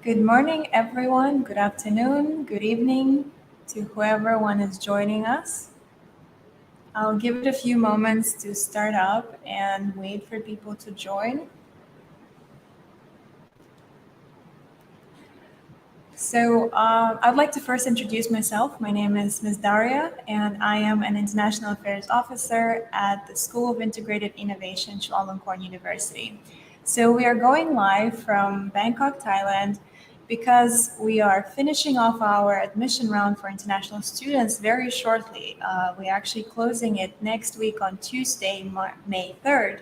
Good morning, everyone. Good afternoon, good evening to whoever one is joining us. I'll give it a few moments to start up and wait for people to join. So I'd like to first introduce myself. My name is Ms. Daria, and I am an International Affairs Officer at the School of Integrated Innovation, 𝗧𝗵𝘂𝗆 University. So we are going live from Bangkok, Thailand, because we are finishing off our admission round for international students very shortly. We're actually closing it next week on Tuesday, May 3rd.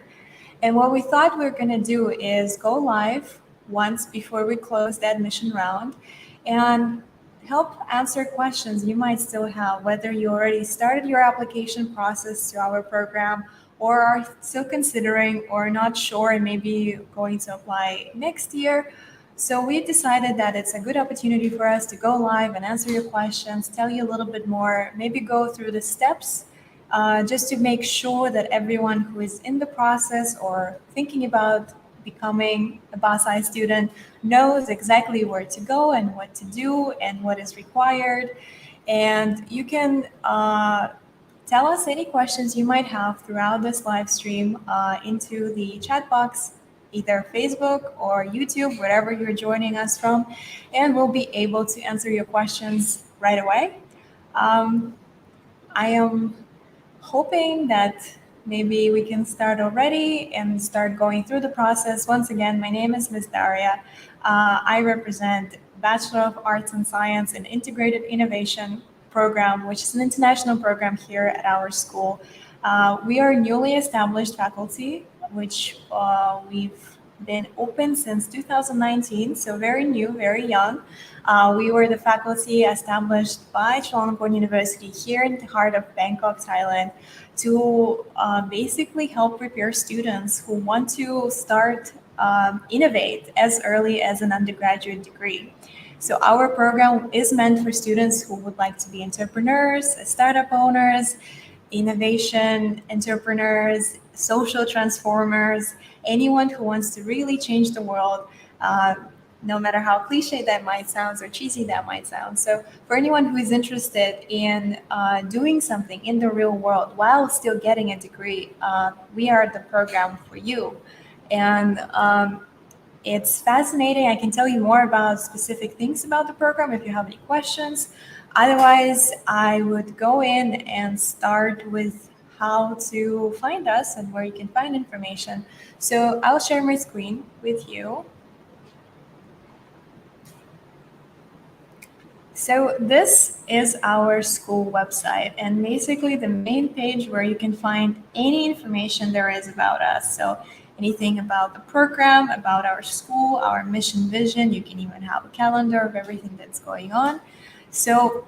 And what we thought we were going to do is go live once before we close the admission round and help answer questions you might still have, whether you already started your application process to our program or are still considering or not sure and maybe going to apply next year. So we decided that it's a good opportunity for us to go live and answer your questions, tell you a little bit more, maybe go through the steps just to make sure that everyone who is in the process or thinking about becoming a BAScii student knows exactly where to go and what to do and what is required. And you can tell us any questions you might have throughout this live stream into the chat box, either Facebook or YouTube, wherever you're joining us from, and we'll be able to answer your questions right away. I am hoping that maybe we can start already and start going through the process. Once again, my name is Ms. Daria. I represent Bachelor of Arts and Science in Integrated Innovation program, which is an international program here at our school. We are a newly established faculty, which we've been open since 2019, so very new, very young. We were the faculty established by 𝗧𝗵𝘂𝗆 University here in the heart of Bangkok, Thailand, to basically help prepare students who want to start innovate as early as an undergraduate degree. So our program is meant for students who would like to be entrepreneurs, startup owners, innovation entrepreneurs, social transformers, anyone who wants to really change the world, no matter how cliche that might sound or cheesy that might sound. So for anyone who is interested in doing something in the real world while still getting a degree, we are the program for you. And it's fascinating. I can tell you more about specific things about the program if you have any questions. Otherwise, I would go in and start with how to find us and where you can find information. So I'll share my screen with you. So this is our school website, and basically the main page where you can find any information there is about us. So anything about the program, about our school, our mission vision. You can even have a calendar of everything that's going on. So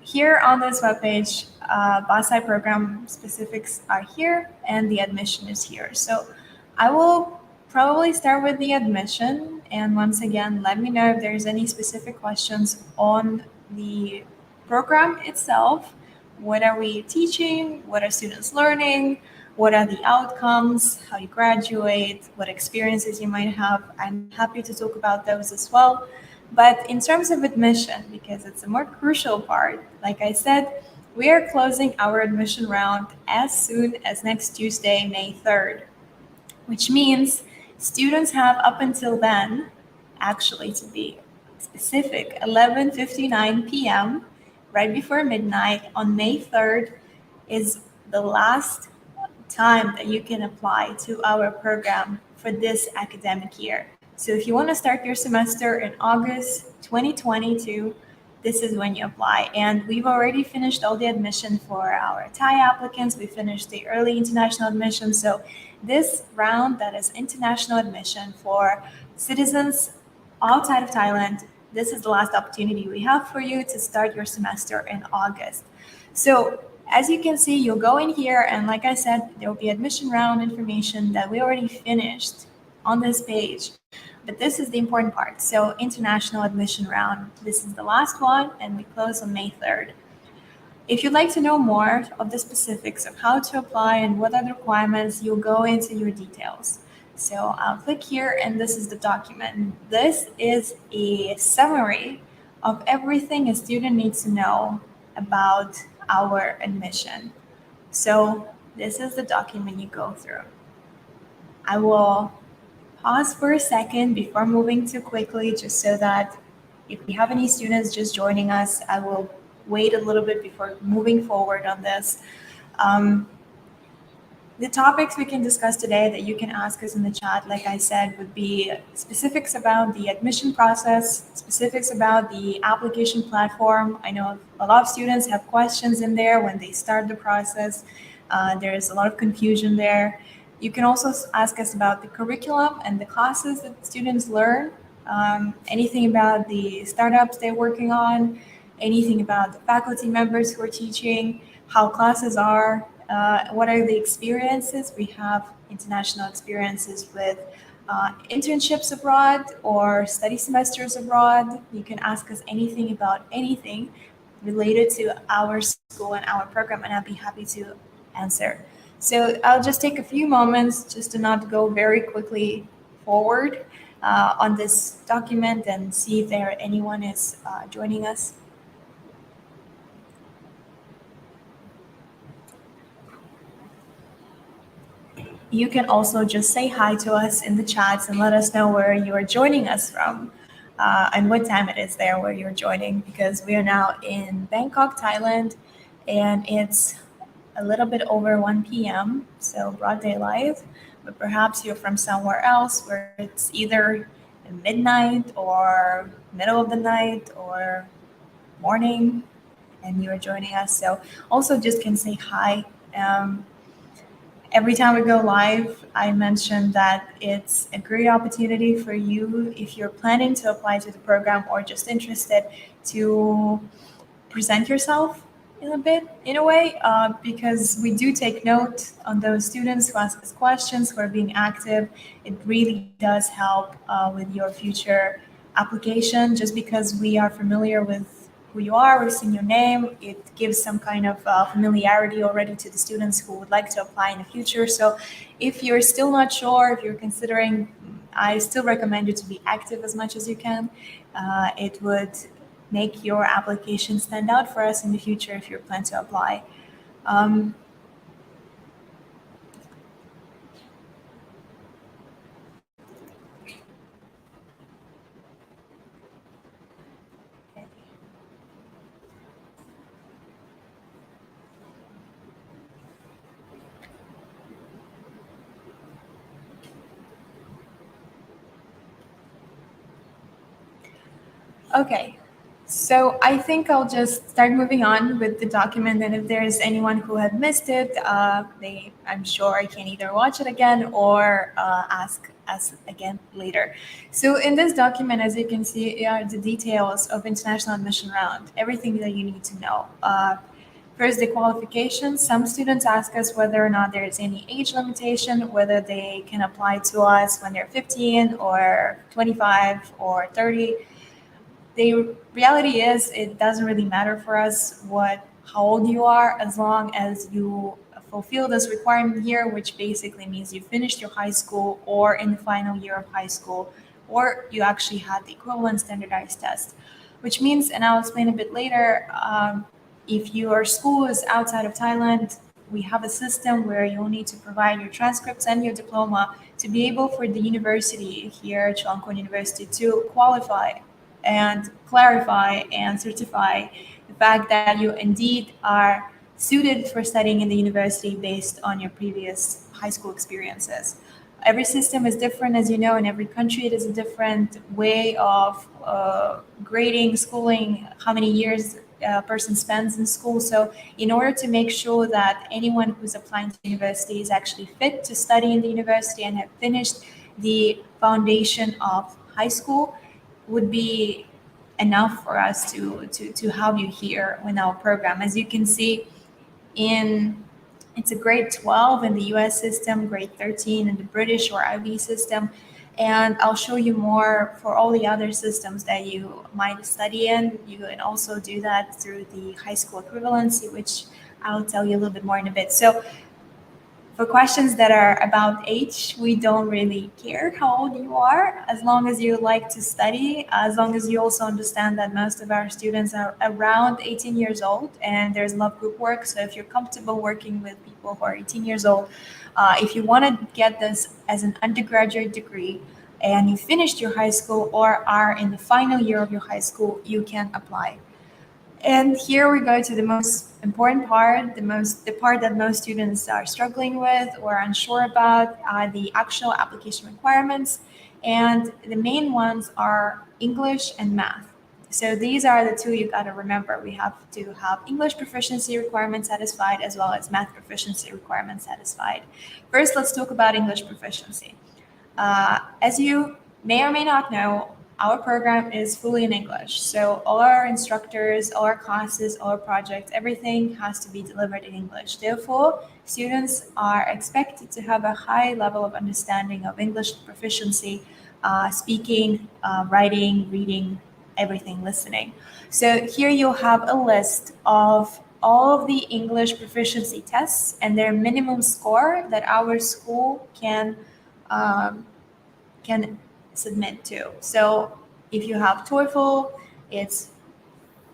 here on this webpage, BAScii program specifics are here and the admission is here. So I will probably start with the admission. And once again, let me know if there's any specific questions on the program itself. What are we teaching? What are students learning? What are the outcomes? How you graduate? What experiences you might have? I'm happy to talk about those as well. But in terms of admission, because it's a more crucial part, like I said, we are closing our admission round as soon as next Tuesday, May 3rd, which means students have up until then, actually to be specific, 11:59 p.m., right before midnight on May 3rd is the last time that you can apply to our program for this academic year. So if you want to start your semester in August 2022, this is when you apply. And we've already finished all the admission for our Thai applicants. We finished the early international admission. So this round, that is international admission for citizens outside of Thailand, this is the last opportunity we have for you to start your semester in August. So as you can see, you'll go in here, and like I said, there will be admission round information that we already finished on this page. But this is the important part. So international admission round, this is the last one, and we close on May 3rd. If you'd like to know more of the specifics of how to apply and what are the requirements, you'll go into your details. So I'll click here, and this is the document. This is a summary of everything a student needs to know about our admission. So this is the document you go through. I will pause for a second before moving too quickly, just so that if we have any students just joining us, I will wait a little bit before moving forward on this. The topics we can discuss today that you can ask us in the chat, like I said, would be specifics about the admission process, specifics about the application platform. I know a lot of students have questions in there when they start the process. There's a lot of confusion there. You can also ask us about the curriculum and the classes that students learn, anything about the startups they're working on, anything about the faculty members who are teaching, how classes are, what are the experiences. We have international experiences with internships abroad or study semesters abroad. You can ask us anything about anything related to our school and our program, and I'll be happy to answer. So I'll just take a few moments just to not go very quickly forward on this document and see if anyone is joining us. You can also just say hi to us in the chats and let us know where you are joining us from and what time it is there where you're joining, because we are now in Bangkok, Thailand, and it's a little bit over 1 p.m., so broad daylight, but perhaps you're from somewhere else where it's either midnight or middle of the night or morning and you're joining us. So also just can say hi. Every time we go live, I mention that it's a great opportunity for you, if you're planning to apply to the program or just interested, to present yourself in a way, because we do take note on those students who ask us questions, who are being active. It really does help with your future application. Just because we are familiar with who you are, we've seen your name, it gives some kind of familiarity already to the students who would like to apply in the future. So if you're still not sure, if you're considering, I still recommend you to be active as much as you can. It would make your application stand out for us in the future if you plan to apply. Okay, so I think I'll just start moving on with the document, and if there's anyone who had missed it, I'm sure I can either watch it again or ask us again later. So in this document, as you can see, are the details of international admission round, everything that you need to know. First, the qualifications. Some students ask us whether or not there is any age limitation, whether they can apply to us when they're 15 or 25 or 30. The reality is it doesn't really matter for us how old you are, as long as you fulfill this requirement here, which basically means you finished your high school or in the final year of high school, or you actually had the equivalent standardized test, which means, and I'll explain a bit later, if your school is outside of Thailand, we have a system where you'll need to provide your transcripts and your diploma to be able for the university here, Chulalongkorn University, to qualify and clarify and certify the fact that you indeed are suited for studying in the university based on your previous high school experiences. Every system is different, as you know. In every country, it is a different way of grading, schooling, how many years a person spends in school. So in order to make sure that anyone who's applying to university is actually fit to study in the university and have finished the foundation of high school, would be enough for us to have you here in our program. As you can see, it's a grade 12 in the US system, grade 13 in the British or IB system, and I'll show you more for all the other systems that you might study in. You can also do that through the high school equivalency, which I'll tell you a little bit more in a bit. So For questions that are about age, we don't really care how old you are, as long as you like to study, as long as you also understand that most of our students are around 18 years old, and there's a lot of group work. So if you're comfortable working with people who are 18 years old, if you want to get this as an undergraduate degree and you finished your high school or are in the final year of your high school, you can apply. And here we go to the most important part, the part that most students are struggling with or unsure about, are the actual application requirements. And the main ones are English and math. So these are the two you got to remember. We have to have English proficiency requirements satisfied as well as math proficiency requirements satisfied. First, let's talk about English proficiency. As you may or may not know, our program is fully in English. So all our instructors, all our classes, all our projects, everything has to be delivered in English. Therefore, students are expected to have a high level of understanding of English proficiency, speaking, writing, reading, everything, listening. So here you'll have a list of all of the English proficiency tests and their minimum score that our school can submit to. So if you have TOEFL, it's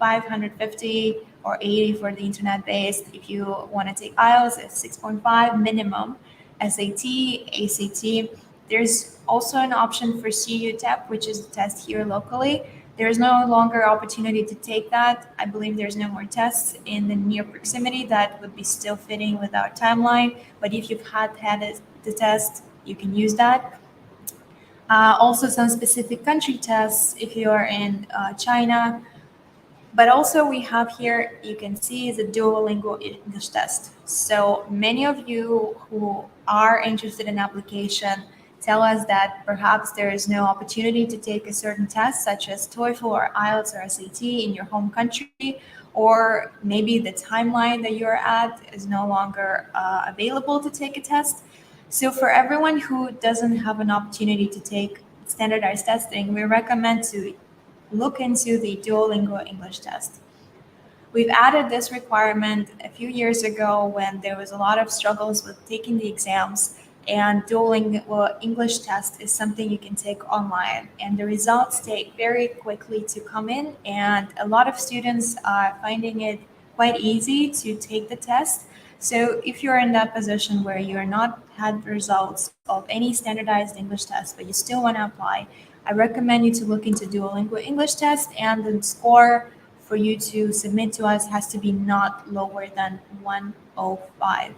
550 or 80 for the internet-based. If you want to take IELTS, it's 6.5 minimum. SAT, ACT. There's also an option for CUTEP, which is the test here locally. There's no longer opportunity to take that. I believe there's no more tests in the near proximity that would be still fitting with our timeline. But if you've had the test, you can use that. Also some specific country tests if you are in China. But also we have here, you can see, is a Duolingo English test. So many of you who are interested in application tell us that perhaps there is no opportunity to take a certain test, such as TOEFL or IELTS or SAT in your home country, or maybe the timeline that you're at is no longer available to take a test. So for everyone who doesn't have an opportunity to take standardized testing, we recommend to look into the Duolingo English test. We've added this requirement a few years ago when there was a lot of struggles with taking the exams, and Duolingo English test is something you can take online, and the results take very quickly to come in, and a lot of students are finding it quite easy to take the test. So if you're in that position where you're not had results of any standardized English test, but you still want to apply, I recommend you to look into Duolingo English test, and the score for you to submit to us has to be not lower than 105.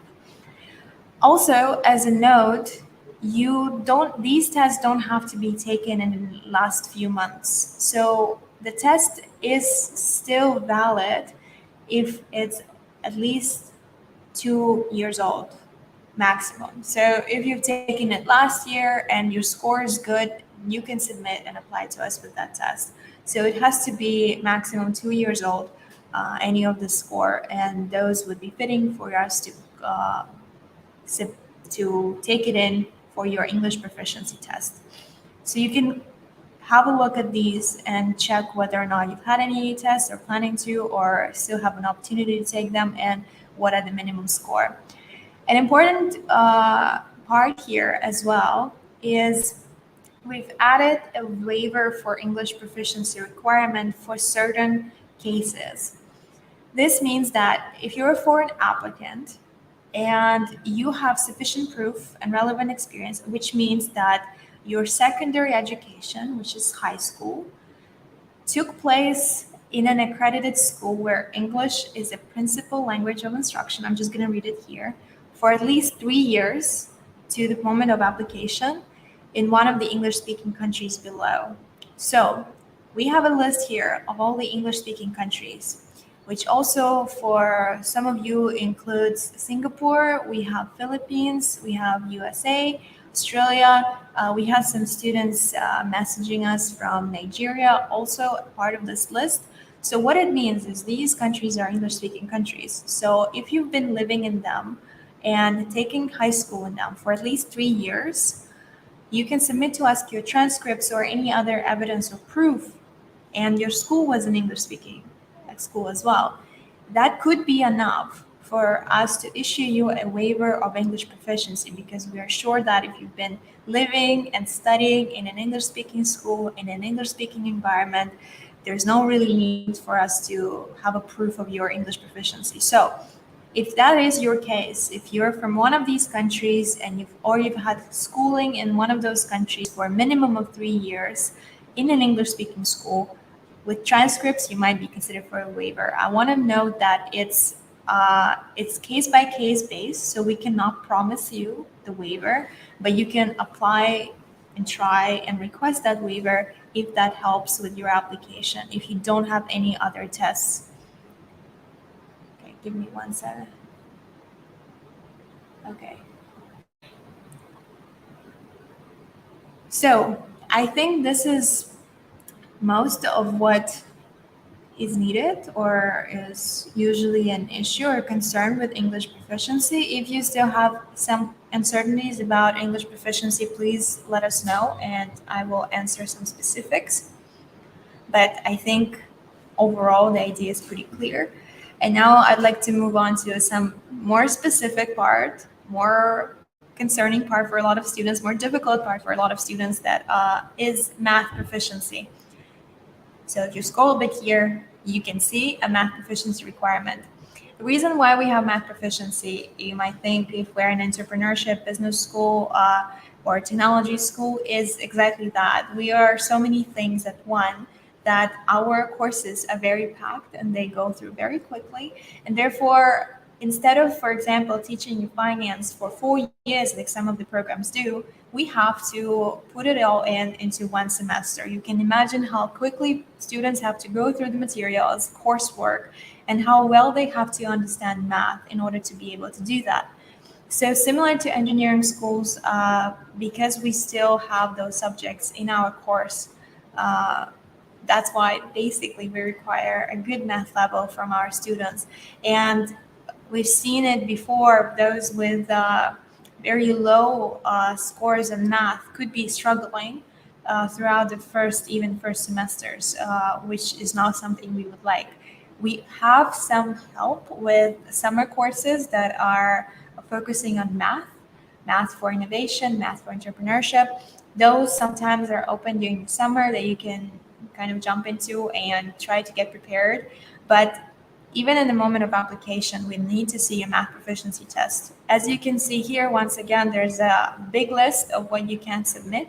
Also, as a note, these tests don't have to be taken in the last few months. So the test is still valid if it's at least 2 years old maximum. So if you've taken it last year and your score is good, you can submit and apply to us with that test. So it has to be maximum 2 years old, any of the score, and those would be fitting for us to take it in for your English proficiency test. So you can have a look at these and check whether or not you've had any tests or planning to, or still have an opportunity to take them, and what are the minimum score. An important part here as well is we've added a waiver for English proficiency requirement for certain cases. This means that if you're a foreign applicant and you have sufficient proof and relevant experience, which means that your secondary education, which is high school, took place in an accredited school where English is a principal language of instruction, I'm just going to read it here, for at least 3 years to the moment of application in one of the English-speaking countries below. So we have a list here of all the English-speaking countries, which also for some of you includes Singapore, we have Philippines, we have USA, Australia. We have some students messaging us from Nigeria, also part of this list. So what it means is these countries are English-speaking countries. So if you've been living in them and taking high school in them for at least 3 years, you can submit to us your transcripts or any other evidence or proof, and your school was an English-speaking school as well. That could be enough for us to issue you a waiver of English proficiency, because we are sure that if you've been living and studying in an English-speaking school, in an English-speaking environment, there's no really need for us to have a proof of your English proficiency. So if that is your case, if you're from one of these countries and you've had schooling in one of those countries for a minimum of 3 years in an English-speaking school, with transcripts, you might be considered for a waiver. I want to note that it's case-by-case based, so we cannot promise you the waiver, but you can apply and try and request that waiver if that helps with your application, if you don't have any other tests. Okay, give me 1 second. Okay. So I think this is most of what is needed or is usually an issue or concern with English proficiency. If you still have some uncertainties about English proficiency, please let us know and I will answer some specifics. But I think overall the idea is pretty clear. And now I'd like to move on to some more specific part, more concerning part for a lot of students, more difficult part for a lot of students, that is math proficiency. So if you scroll a bit here, you can see a math proficiency requirement. The reason why we have math proficiency, you might think if we're an entrepreneurship business school or technology school, is exactly that. We are so many things at one that our courses are very packed and they go through very quickly. And therefore, instead of, for example, teaching you finance for 4 years, like some of the programs do, we have to put it all into 1 semester. You can imagine how quickly students have to go through the materials, coursework, and how well they have to understand math in order to be able to do that. So similar to engineering schools, because we still have those subjects in our course, that's why basically we require a good math level from our students. And we've seen it before, those with very low scores in math could be struggling throughout the first semesters, which is not something we would like. We have some help with summer courses that are focusing on math for innovation, math for entrepreneurship. Those sometimes are open during the summer that you can kind of jump into and try to get prepared. But even in the moment of application, we need to see a math proficiency test. As you can see here, once again, there's a big list of what you can submit,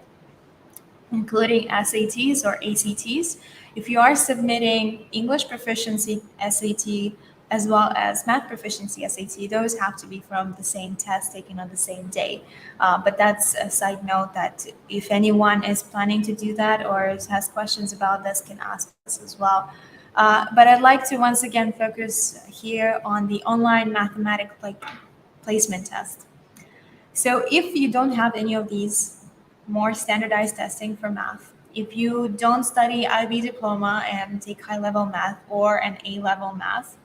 including SATs or ACTs. If you are submitting English proficiency SAT as well as math proficiency SAT, those have to be from the same test taken on the same day. But that's a side note that if anyone is planning to do that or has questions about this, can ask us as well. But I'd like to once again focus here on the online mathematics placement test. So if you don't have any of these more standardized testing for math, if you don't study IB diploma and take high-level math or an A-level math,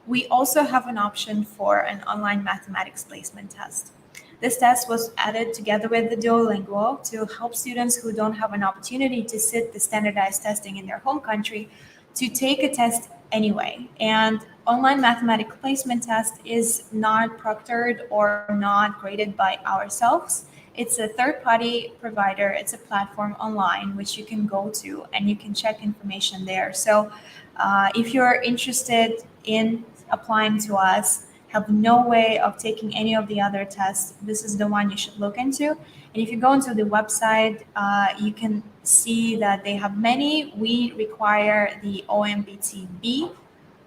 we also have an option for an online mathematics placement test. This test was added together with the Duolingo to help students who don't have an opportunity to sit the standardized testing in their home country to take a test anyway. And online mathematics placement test is not proctored or not graded by ourselves. It's a third-party provider. It's a platform online which you can go to and you can check information there. So if you're interested in applying to us, have no way of taking any of the other tests, this is the one you should look into. And if you go into the website, you can see that they have many. We require the OMBT-B.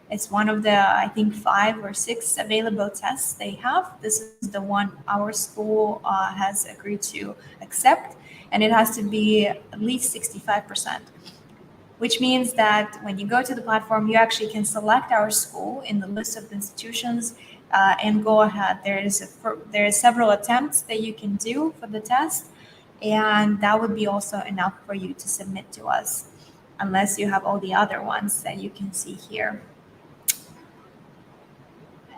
It's one of the, I think, 5 or 6 available tests they have. This is the one our school has agreed to accept, and it has to be at least 65%. Which means that when you go to the platform, you actually can select our school in the list of institutions and go ahead. There is several attempts that you can do for the test, and that would be also enough for you to submit to us, unless you have all the other ones that you can see here.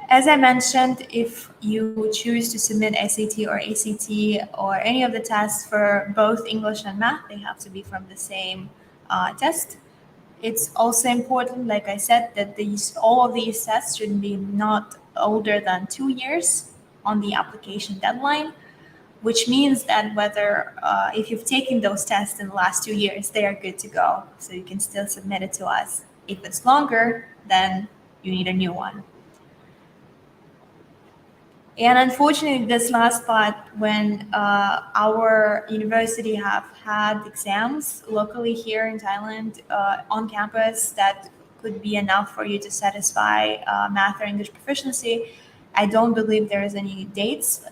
As I mentioned, if you choose to submit SAT or ACT or any of the tests for both English and math, they have to be from the same test. It's also important, like I said, that all of these tests should be not older than 2 years on the application deadline, which means that whether if you've taken those tests in the last 2 years, they are good to go. So you can still submit it to us. If it's longer, then you need a new one. And unfortunately, this last part, when our university have had exams locally here in Thailand on campus that could be enough for you to satisfy math or English proficiency, I don't believe there is any dates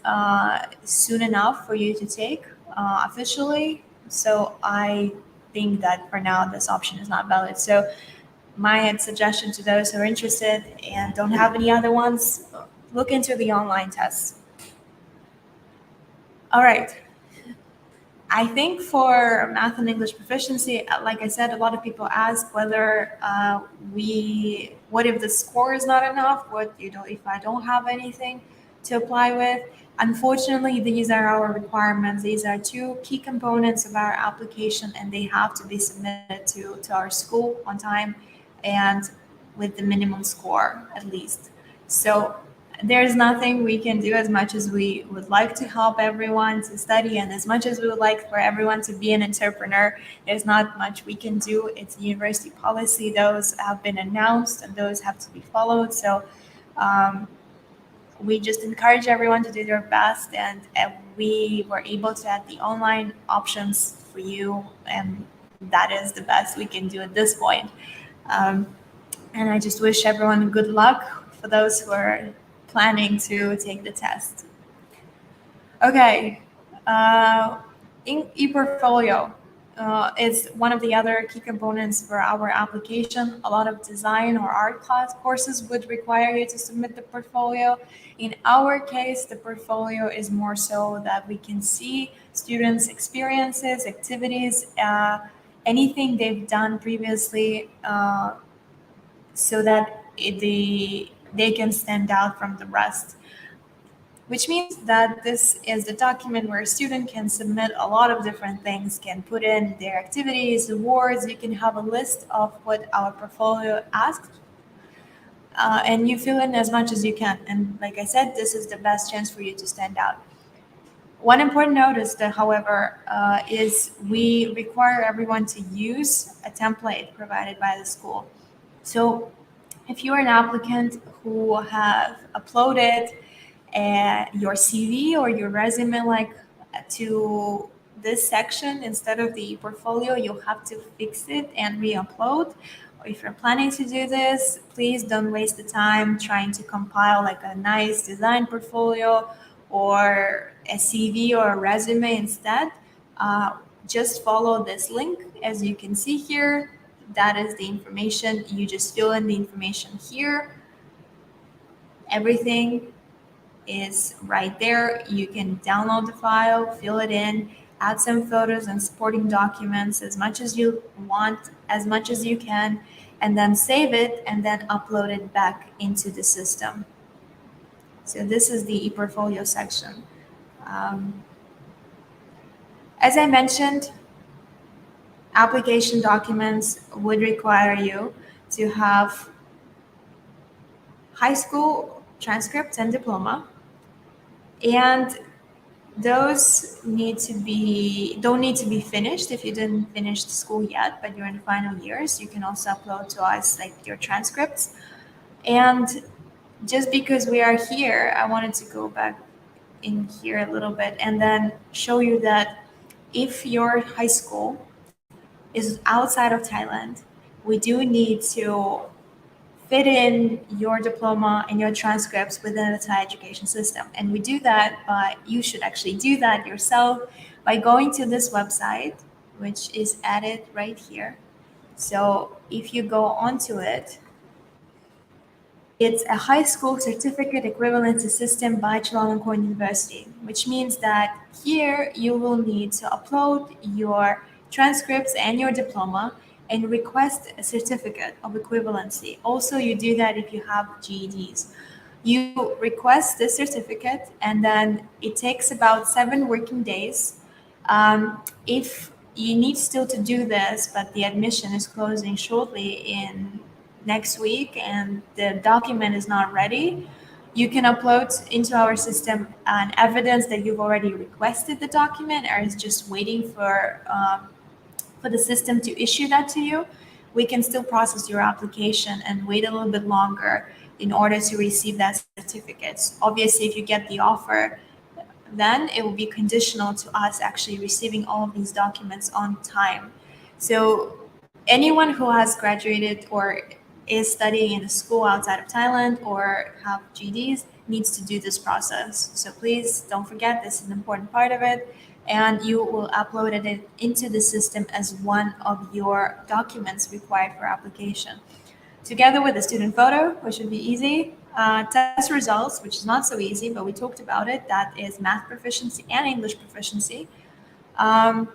soon enough for you to take officially. So I think that for now, this option is not valid. So my suggestion to those who are interested and don't have any other ones, look into the online tests. All right. I think for math and English proficiency, like I said, a lot of people ask whether what if the score is not enough? What if I don't have anything to apply with? Unfortunately, these are our requirements. These are two key components of our application, and they have to be submitted to our school on time and with the minimum score at least. So there's nothing we can do. As much as we would like to help everyone to study, and as much as we would like for everyone to be an entrepreneur, there's not much we can do. It's university policy. Those have been announced and those have to be followed. So we just encourage everyone to do their best, and we were able to add the online options for you, and that is the best we can do at this point. And I just wish everyone good luck for those who are planning to take the test. Okay, Eportfolio is one of the other key components for our application. A lot of design or art class courses would require you to submit the portfolio. In our case, the portfolio is more so that we can see students' experiences, activities, anything they've done previously, so that they can stand out from the rest. Which means that this is the document where a student can submit a lot of different things, can put in their activities, awards. You can have a list of what our portfolio asks, and you fill in as much as you can. And like I said, this is the best chance for you to stand out. One important note is that, however, is we require everyone to use a template provided by the school. So if you're an applicant who have uploaded your CV or your resume to this section instead of the portfolio, you'll have to fix it and re-upload. If you're planning to do this, please don't waste the time trying to compile like a nice design portfolio or a CV or a resume instead. Just follow this link. As you can see here, that is the information. You just fill in the information here. Everything is right there. You can download the file, fill it in, add some photos and supporting documents as much as you want, as much as you can, and then save it and then upload it back into the system. So this is the ePortfolio section. As I mentioned, application documents would require you to have high school transcripts and diploma, and those don't need to be finished. If you didn't finish the school yet, but you're in final years, you can also upload to us like your transcripts. And just because we are here, I wanted to go back in here a little bit and then show you that if your high school is outside of Thailand, we do need to fit in your diploma and your transcripts within the Thai education system. And we do that by, you should actually do that yourself by going to this website, which is added right here. So if you go onto it, it's a high school certificate equivalency system by 𝗔𝗵𝘂𝗆 University, which means that here you will need to upload your transcripts and your diploma and request a certificate of equivalency. Also, you do that if you have GEDs. You request this certificate, and then it takes about 7 working days. If you need still to do this, but the admission is closing shortly in next week and the document is not ready, You can upload into our system an evidence that you've already requested the document or is just waiting for the system to issue that to you. We can still process your application and wait a little bit longer in order to receive that certificate. Obviously, if you get the offer, then it will be conditional to us actually receiving all of these documents on time. So anyone who has graduated or is studying in a school outside of Thailand or have GEDs needs to do this process. So please don't forget, this is an important part of it, and you will upload it into the system as one of your documents required for application. Together with the student photo, which should be easy, test results, which is not so easy, but we talked about it. That is math proficiency and English proficiency. Um,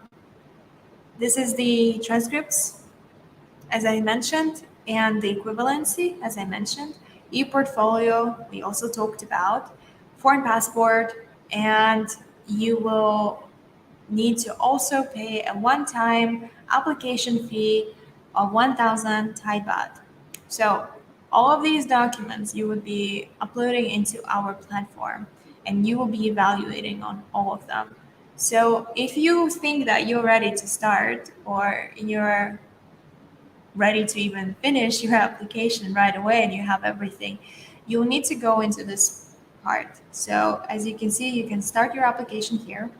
this is the transcripts, as I mentioned, and the equivalency, as I mentioned. Eportfolio, we also talked about. Foreign passport, and you will need to also pay a one-time application fee of 1,000 Thai baht. So all of these documents you would be uploading into our platform, and you will be evaluating on all of them. So if you think that you're ready to start or you're ready to even finish your application right away and you have everything, you'll need to go into this part. So as you can see, you can start your application here.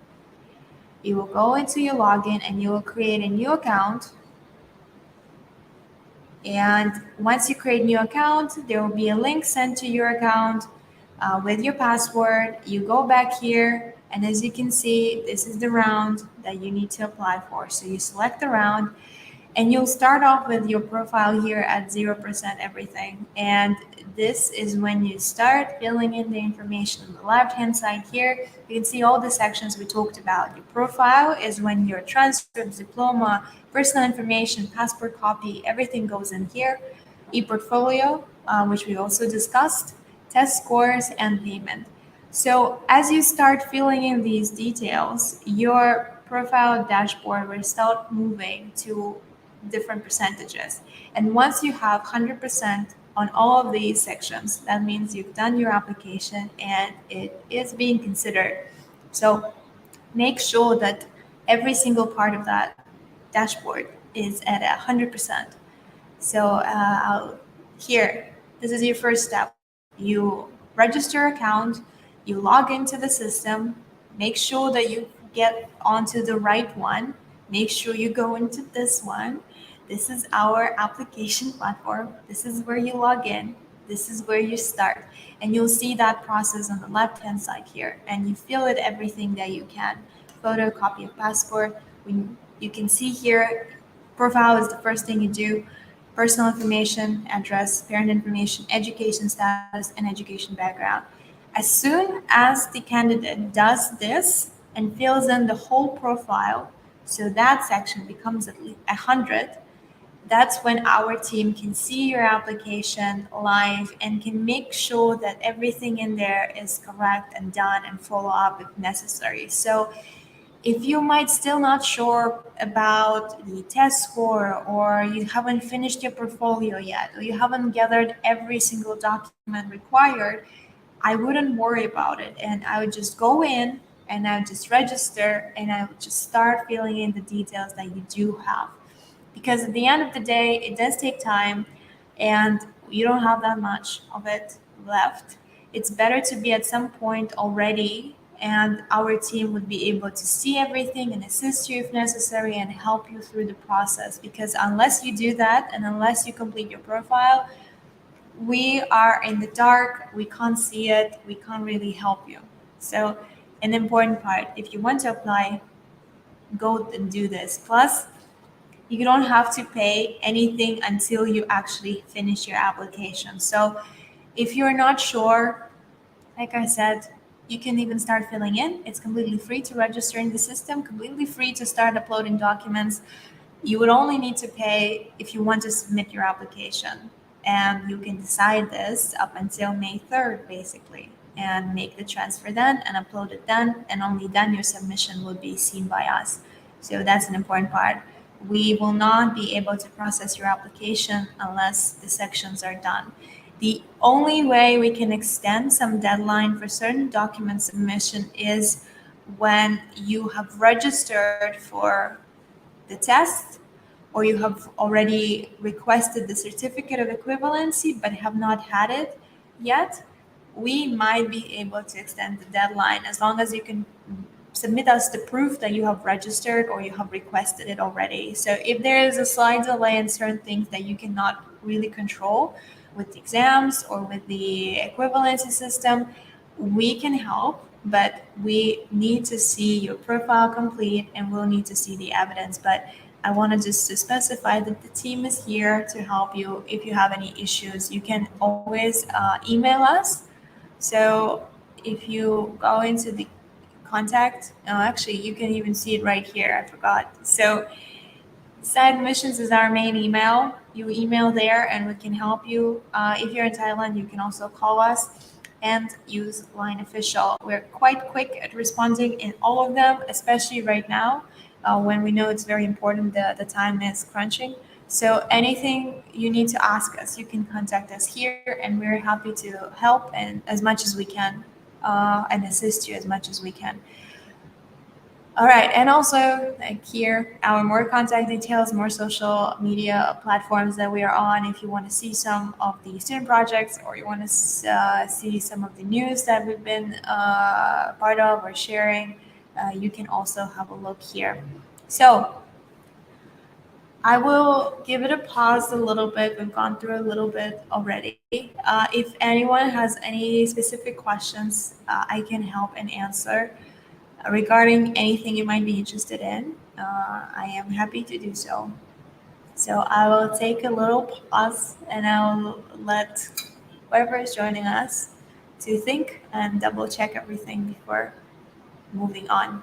You will go into your login and you will create a new account. And once you create a new account, there will be a link sent to your account with your password. You go back here, and as you can see, this is the round that you need to apply for. So you select the round, and you'll start off with your profile here at 0% everything. And this is when you start filling in the information. On the left-hand side here, you can see all the sections we talked about. Your profile is when your transcripts, diploma, personal information, passport copy, everything goes in here. Eportfolio, which we also discussed, test scores, and payment. So as you start filling in these details, your profile dashboard will start moving to different percentages. And once you have 100% on all of these sections, that means you've done your application and it is being considered. So make sure that every single part of that dashboard is at 100%. So here, this is your first step. You register account, you log into the system, make sure that you get onto the right one, make sure you go into this one. This is our application platform. This is where you log in. This is where you start. And you'll see that process on the left-hand side here. And you fill in everything that you can. Photo, copy of passport. You can see here, profile is the first thing you do. Personal information, address, parent information, education status, and education background. As soon as the candidate does this and fills in the whole profile, so that section becomes at least 100, that's when our team can see your application live and can make sure that everything in there is correct and done and follow up if necessary. So if you might still not sure about the test score, or you haven't finished your portfolio yet, or you haven't gathered every single document required, I wouldn't worry about it. And I would just go in and I would just register and I would just start filling in the details that you do have. Because at the end of the day, it does take time and you don't have that much of it left. It's better to be at some point already, and our team would be able to see everything and assist you if necessary and help you through the process. Because unless you do that and unless you complete your profile, we are in the dark, we can't see it, we can't really help you. So an important part, if you want to apply, go and do this. Plus, you don't have to pay anything until you actually finish your application. So if you're not sure, like I said, you can even start filling in. It's completely free to register in the system, completely free to start uploading documents. You would only need to pay if you want to submit your application. And you can decide this up until May 3rd, basically, and make the transfer then and upload it then, and only then your submission will be seen by us. So that's an important part. We will not be able to process your application unless the sections are done. The only way we can extend some deadline for certain document submission is when you have registered for the test, or you have already requested the certificate of equivalency but have not had it yet. We might be able to extend the deadline as long as you can submit us the proof that you have registered or you have requested it already. So if there is a slight delay in certain things that you cannot really control with the exams or with the equivalency system, we can help, but we need to see your profile complete and we'll need to see the evidence. But I wanted just to specify that the team is here to help you. If you have any issues, you can always email us. So if you go into the contact, actually, you can even see it right here. I forgot. So side admissions is our main email. You email there and we can help you. If you're in Thailand, you can also call us and use Line Official. We're quite quick at responding in all of them, especially right now when we know it's very important. The time is crunching. So anything you need to ask us, you can contact us here, and we're happy to help and as much as we can and assist you as much as we can. All right, and also like here, our more contact details, more social media platforms that we are on. If you want to see some of the student projects or you want to see some of the news that we've been part of or sharing, you can also have a look here. So I will give it a pause a little bit. We've gone through a little bit already. If anyone has any specific questions, I can help and answer regarding anything you might be interested in. I am happy to do so. So I will take a little pause and I'll let whoever is joining us to think and double check everything before moving on.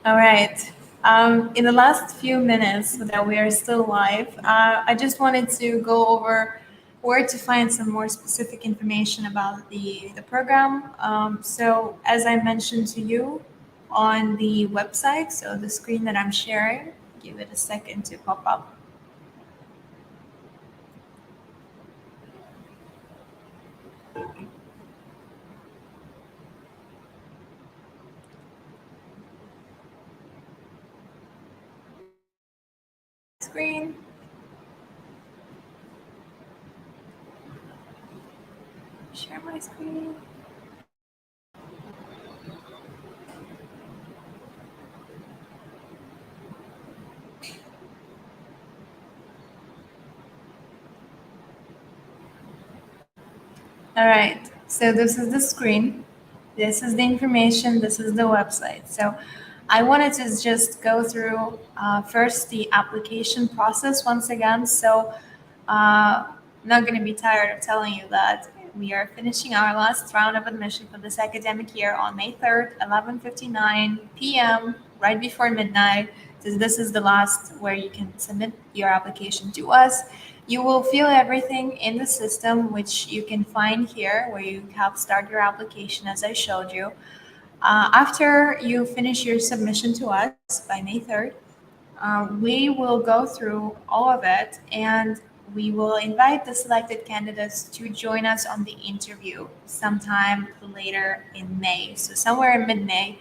All right. In the last few minutes that we are still live, I just wanted to go over where to find some more specific information about the program. So as I mentioned to you on the website, so the screen that I'm sharing, give it a second to pop up. Screen. Share my screen. All right, so this is the screen. This is the information. This is the website. So I wanted to just go through first the application process once again. So I'm not going to be tired of telling you that we are finishing our last round of admission for this academic year on May 3rd, 11:59 p.m., right before midnight. So this is the last where you can submit your application to us. You will fill everything in the system, which you can find here where you have start your application as I showed you. After you finish your submission to us by May 3rd, we will go through all of it and we will invite the selected candidates to join us on the interview sometime later in May. So somewhere in mid-May,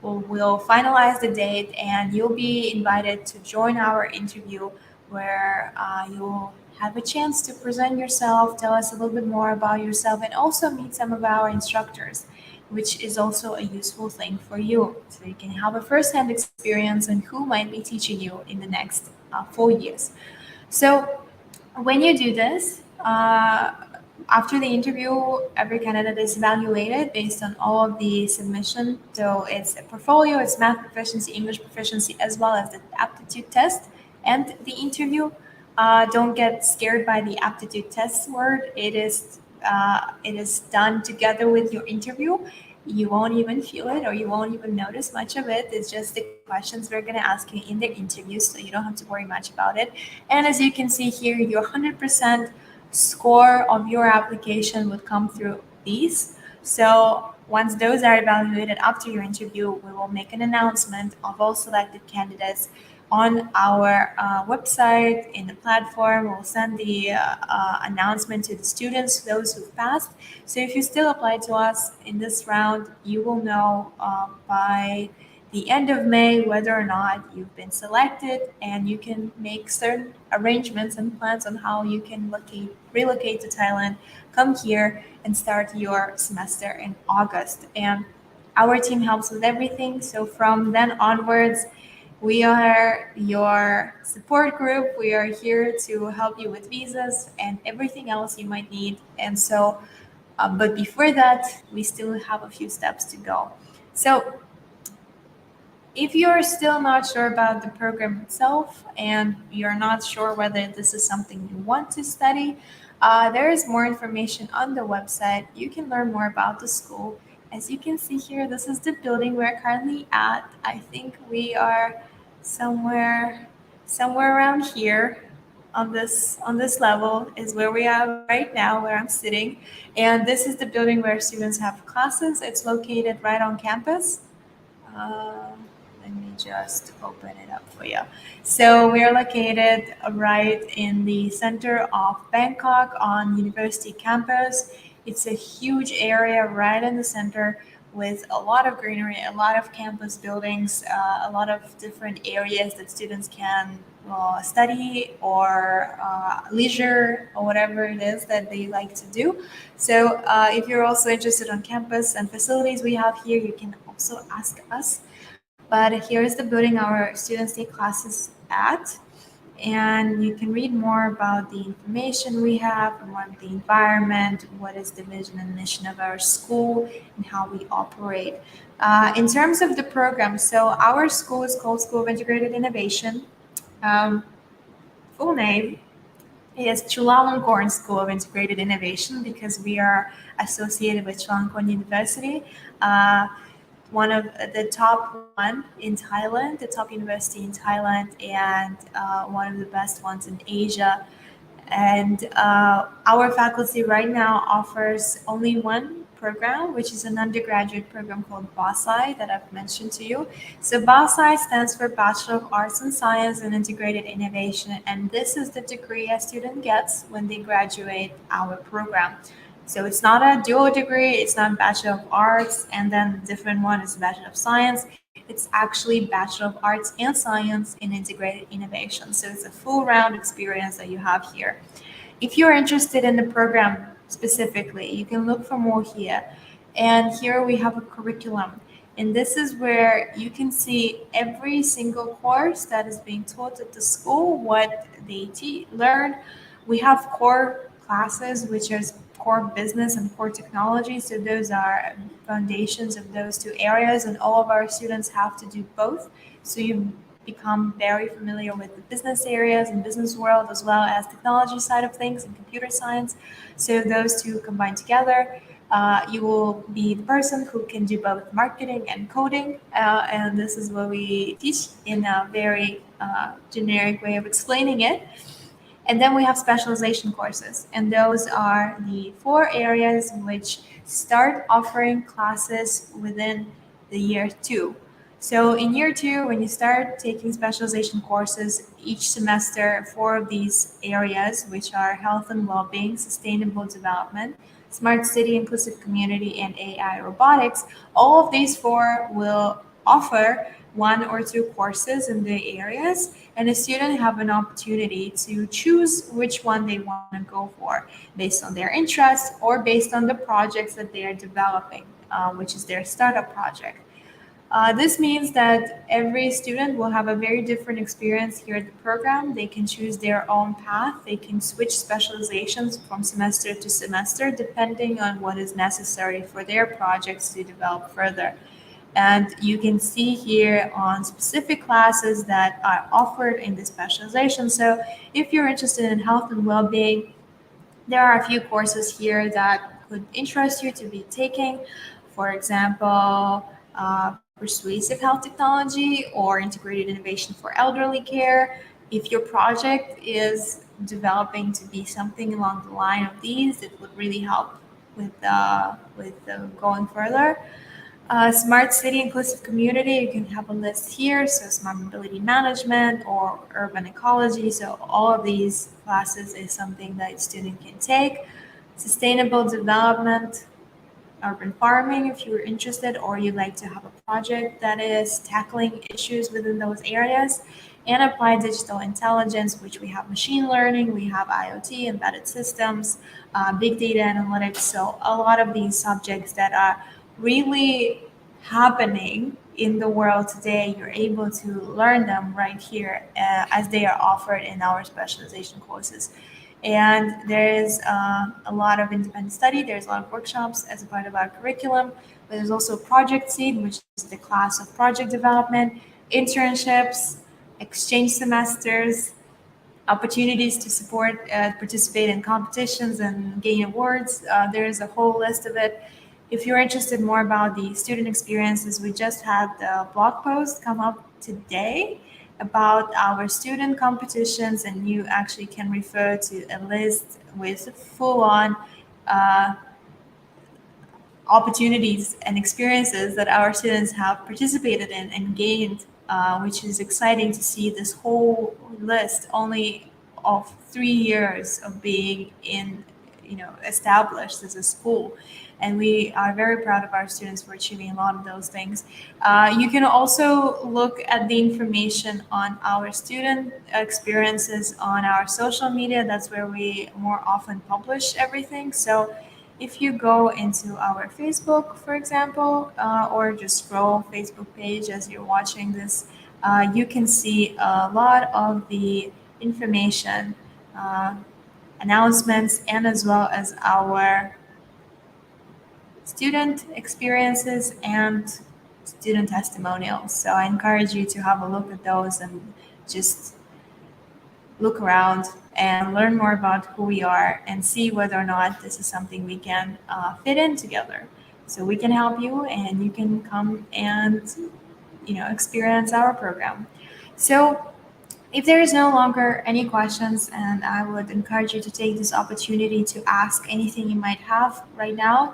we'll finalize the date and you'll be invited to join our interview where you'll have a chance to present yourself, tell us a little bit more about yourself, and also meet some of our instructors, which is also a useful thing for you. So you can have a first-hand experience on who might be teaching you in the next 4 years. So when you do this, after the interview, every candidate is evaluated based on all of the submission. So it's a portfolio, it's math proficiency, English proficiency, as well as the aptitude test and the interview. Don't get scared by the aptitude test word. It is done together with your interview. You won't even feel it or you won't even notice much of it. It's just the questions we're going to ask you in the interview, so you don't have to worry much about it. And as you can see here, your 100% score of your application would come through these. So once those are evaluated after your interview, we will make an announcement of all selected candidates on our website, in the platform. We'll send the announcement to the students, those who've passed. So if you still apply to us in this round, you will know by the end of May whether or not you've been selected, and you can make certain arrangements and plans on how you can relocate to Thailand, come here, and start your semester in August. And our team helps with everything. So from then onwards, we are your support group. We are here to help you with visas and everything else you might need. And so, but before that, we still have a few steps to go. So if you're still not sure about the program itself and you're not sure whether this is something you want to study, there is more information on the website. You can learn more about the school. As you can see here, this is the building we're currently at. I think we are somewhere around here on this level is where we are right now, where I'm sitting. And this is the building where students have classes. It's located right on campus. Uh, Let me just open it up for you. So we are located right in the center of Bangkok on University campus. It's a huge area right in the center with a lot of greenery, a lot of campus buildings, a lot of different areas that students can study or leisure or whatever it is that they like to do. So if you're also interested on campus and facilities we have here, you can also ask us. But here is the building our students take classes at. And you can read more about the information we have, more of the environment, what is the vision and mission of our school, and how we operate. In terms of the program, so our school is called School of Integrated Innovation. Full name is Chulalongkorn School of Integrated Innovation because we are associated with Chulalongkorn University. one of the top one in Thailand, the top university in Thailand, and one of the best ones in Asia. And our faculty right now offers only one program, which is an undergraduate program called BAScii that I've mentioned to you. So BAScii stands for Bachelor of Arts and Science and Integrated Innovation, and this is the degree a student gets when they graduate our program. So it's not a dual degree, it's not Bachelor of Arts, and then the different one is Bachelor of Science. It's actually Bachelor of Arts and Science in Integrated Innovation. So it's a full round experience that you have here. If you're interested in the program specifically, you can look for more here. And here we have a curriculum. And this is where you can see every single course that is being taught at the school, what they learn. We have core classes, which is core business and core technology. So those are foundations of those two areas, and all of our students have to do both. So you become very familiar with the business areas and business world, as well as technology side of things and computer science. So those two combined together, you will be the person who can do both marketing and coding. And this is what we teach in a very generic way of explaining it. And then we have specialization courses, and those are the 4 areas which start offering classes within the year 2. So in year 2, when you start taking specialization courses each semester, 4 of these areas, which are health and well-being, sustainable development, smart city, inclusive community, and AI robotics, all of these 4 will offer 1 or 2 courses in the areas, and a student have an opportunity to choose which one they want to go for based on their interests or based on the projects that they are developing, which is their startup project. This means that every student will have a very different experience here at the program. They can choose their own path. They can switch specializations from semester to semester depending on what is necessary for their projects to develop further. And you can see here on specific classes that are offered in this specialization. So if you're interested in health and well-being, there are a few courses here that could interest you to be taking. For example, persuasive health technology or integrated innovation for elderly care. If your project is developing to be something along the line of these, it would really help with going further. Smart city inclusive community, you can have a list here. So smart mobility management or urban ecology. So all of these classes is something that a student can take. Sustainable development, urban farming, if you're interested or you'd like to have a project that is tackling issues within those areas. And applied digital intelligence, which we have machine learning, we have IoT, embedded systems, big data analytics. So a lot of these subjects that are really happening in the world today, you're able to learn them right here as they are offered in our specialization courses. And there is a lot of independent study. There's a lot of workshops as a part of our curriculum. But there's also Project Seed, which is the class of project development, internships, exchange semesters, opportunities to support, participate in competitions and gain awards. There is a whole list of it. If you're interested more about the student experiences, we just had the blog post come up today about our student competitions, and you actually can refer to a list with full-on opportunities and experiences that our students have participated in and gained, which is exciting to see this whole list only of 3 years of being established as a school. And we are very proud of our students for achieving a lot of those things. You can also look at the information on our student experiences on our social media. That's where we more often publish everything. So if you go into our Facebook, for example, or just scroll Facebook page as you're watching this, you can see a lot of the information, announcements, and as well as our student experiences and student testimonials. So I encourage you to have a look at those and just look around and learn more about who we are and see whether or not this is something we can fit in together. so we can help you and you can come and experience our program. So if there is no longer any questions, and I would encourage you to take this opportunity to ask anything you might have right now,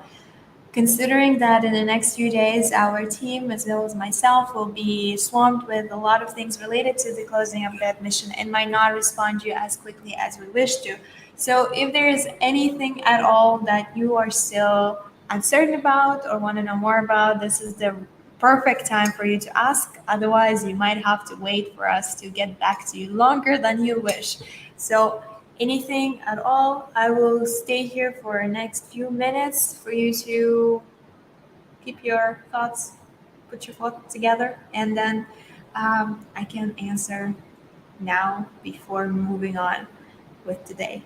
considering that in the next few days, our team, as well as myself, will be swamped with a lot of things related to the closing of the admission and might not respond to you as quickly as we wish to. So if there is anything at all that you are still uncertain about or want to know more about, this is the perfect time for you to ask. Otherwise, you might have to wait for us to get back to you longer than you wish. So anything at all, I will stay here for the next few minutes for you to keep your thoughts, put your thoughts together, and then I can answer now before moving on with today.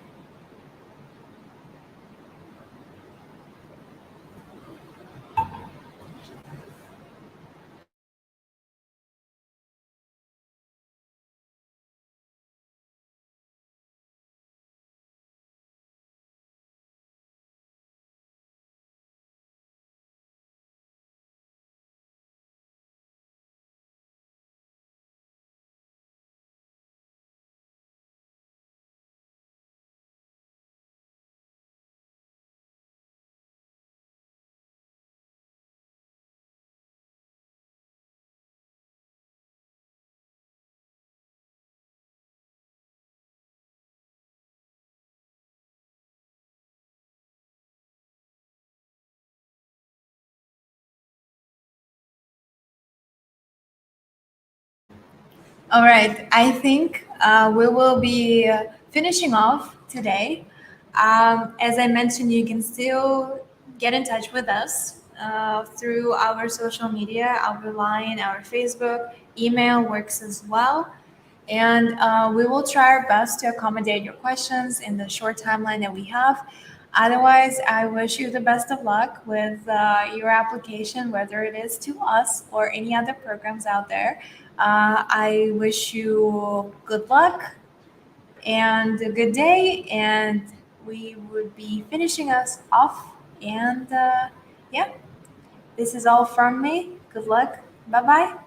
All right, I think we will be finishing off today. As I mentioned, you can still get in touch with us through our social media, our line, our Facebook, email works as well. And we will try our best to accommodate your questions in the short timeline that we have. Otherwise, I wish you the best of luck with your application, whether it is to us or any other programs out there. I wish you good luck and a good day, and we would be finishing us off. And yeah, this is all from me. Good luck. Bye bye.